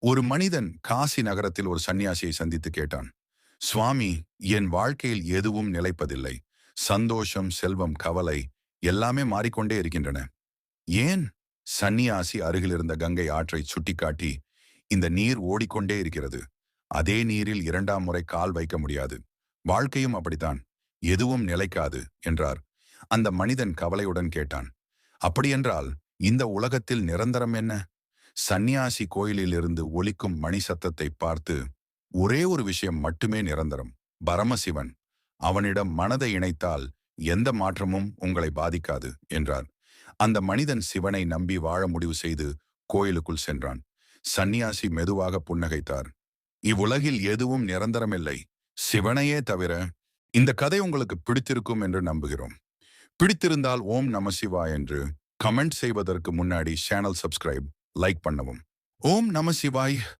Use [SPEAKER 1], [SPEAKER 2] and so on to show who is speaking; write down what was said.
[SPEAKER 1] ஒரு மனிதன் காசி நகரத்தில் ஒரு சன்னியாசியை சந்தித்து கேட்டான், சுவாமி, என் வாழ்க்கையில் எதுவும் நிலைப்பதில்லை. சந்தோஷம், செல்வம், கவலை எல்லாமே மாறிக்கொண்டே இருக்கின்றன. ஏன்? சன்னியாசி அருகில் இருந்த கங்கை ஆற்றை சுட்டிக்காட்டி, இந்த நீர் ஓடிக்கொண்டே இருக்கிறது. அதே நீரில் இரண்டாம் முறை கால் வைக்க முடியாது. வாழ்க்கையும் அப்படித்தான். எதுவும் நிலைக்காது என்றார். அந்த மனிதன் கவலையுடன் கேட்டான், அப்படியென்றால் இந்த உலகத்தில் நிரந்தரம் என்ன? சந்நியாசி கோயிலில் இருந்து ஒலிக்கும் மணி சத்தத்தை பார்த்து, ஒரே ஒரு விஷயம் மட்டுமே நிரந்தரம், பரமசிவன். அவனிடம் மனதை இணைத்தால் எந்த மாற்றமும் உங்களை பாதிக்காது என்றார். அந்த மனிதன் சிவனை நம்பி வாழ முடிவு செய்து கோயிலுக்குள் சென்றான். சந்நியாசி மெதுவாக புன்னகைத்தார். இவ்வுலகில் எதுவும் நிரந்தரமில்லை, சிவனையே தவிர. இந்த கதை உங்களுக்கு பிடித்திருக்கும் என்று நம்புகிறோம். பிடித்திருந்தால் ஓம் நம சிவாய் என்று கமெண்ட் செய்வதற்கு முன்னாடி சேனல் சப்ஸ்கிரைப், லைக் பண்ணவும். ஓம் நம சிவாய்.